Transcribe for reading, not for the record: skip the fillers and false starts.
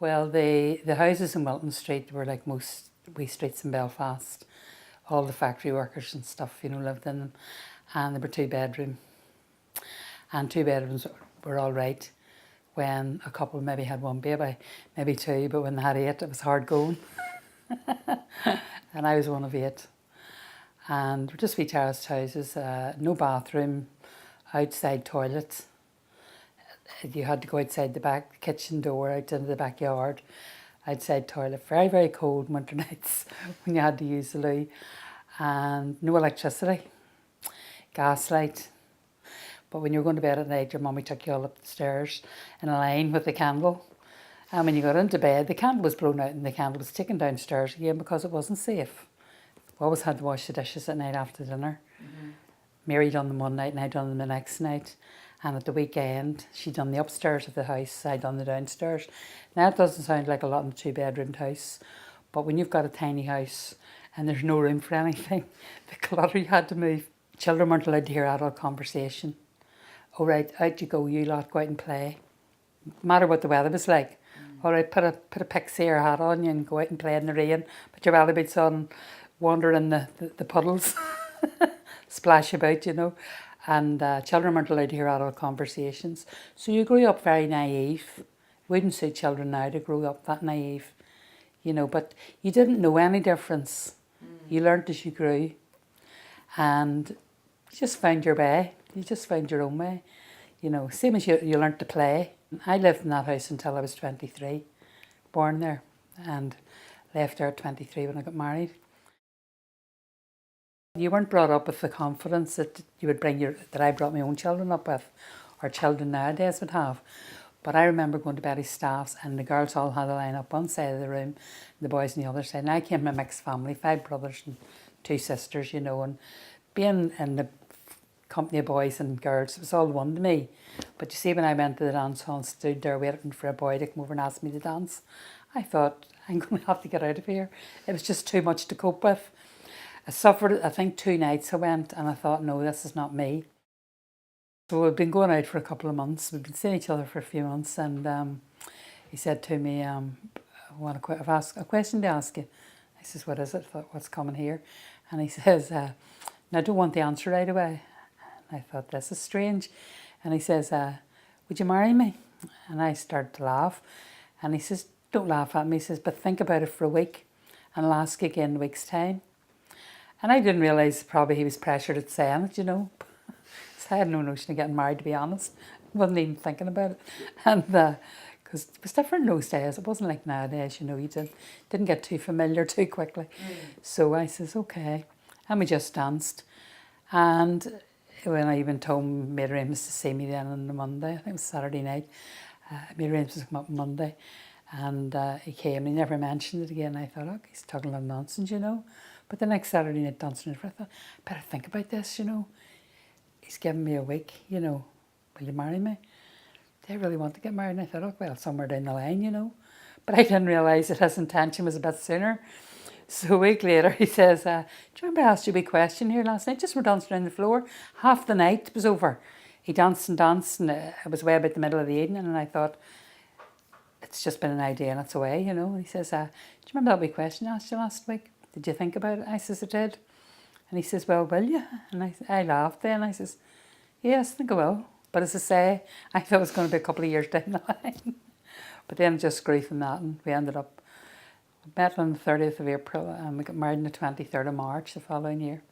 Well, the houses in Wilton Street were like most wee streets in Belfast. All the factory workers and stuff, lived in them. And they were two-bedroom. And two bedrooms were all right when a couple maybe had one baby, maybe two, but when they had eight, it was hard going. And I was one of eight. And just wee terraced houses, no bathroom, outside toilets. You had to go outside the back kitchen door, out into the backyard, outside toilet. Very, very cold winter nights when you had to use the loo. And no electricity, gas light. But when you were going to bed at night, your mummy took you all up the stairs in a line with the candle. And when you got into bed, the candle was blown out and the candle was taken downstairs again because it wasn't safe. We always had to wash the dishes at night after dinner. Mm-hmm. Mary done them one night and I done them the next night. And at the weekend, she done the upstairs of the house, I done the downstairs. Now it doesn't sound like a lot in a two-bedroomed house, but when you've got a tiny house and there's no room for anything, the clutter you had to move. Children weren't allowed to hear adult conversation. All right, out you go, you lot, go out and play. No matter what the weather was like. All right, put a pixie or hat on you and go out and play in the rain. Put your welly boots on, wander in the puddles, splash about, And children weren't allowed to hear adult conversations. So you grew up very naive. Wouldn't suit children now to grow up that naive, but you didn't know any difference. You learnt as you grew. And you just found your way. You just found your own way. Same as you learnt to play. I lived in that house until I was 23, born there, and left there at 23 when I got married. You weren't brought up with the confidence that you would that I brought my own children up with, or children nowadays would have. But I remember going to Betty's staffs and the girls all had a line up one side of the room, the boys on the other side. And I came from a mixed family, 5 brothers and 2 sisters, and being in the company of boys and girls, it was all one to me. But you see, when I went to the dance hall and stood there waiting for a boy to come over and ask me to dance, I thought, I'm going to have to get out of here. It was just too much to cope with. I suffered, I think 2 nights I went and I thought, no, this is not me. So we've been going out for a couple of months. We've been seeing each other for a few months, and he said to me, I've asked a question to ask you. I says, what is it? I thought, what's coming here? And he says, now I don't want the answer right away. And I thought, this is strange. And he says, would you marry me? And I started to laugh. And he says, don't laugh at me. He says, but think about it for a week and I'll ask you again in a week's time. And I didn't realise probably he was pressured at saying it, So I had no notion of getting married, to be honest. Wasn't even thinking about it. And because it was different in those days. It wasn't like nowadays, you didn't get too familiar too quickly. So I says, okay. And we just danced. And when I even told him, made arrangements to see me then on the Monday, I think it was Saturday night, made arrangements to come up Monday. And he came and he never mentioned it again. I thought, he's talking a lot of nonsense, But the next Saturday night dancing, I thought, I better think about this, He's given me a week, will you marry me? They really want to get married. And I thought, well, somewhere down the line, But I didn't realise that his intention was a bit sooner. So a week later, he says, do you remember I asked you a big question here last night? Just we're dancing around the floor. Half the night was over. He danced and danced, and it was way about the middle of the evening, and I thought, it's just been an idea and it's away, And he says, do you remember that big question I asked you last week? Did you think about it? I says, I did. And he says, well, will you? And I laughed then. I says, yes, I think I will. But as I say, I thought it was going to be a couple of years down the line. But then just grew from that, and we ended up, met on the 30th of April and we got married on the 23rd of March the following year.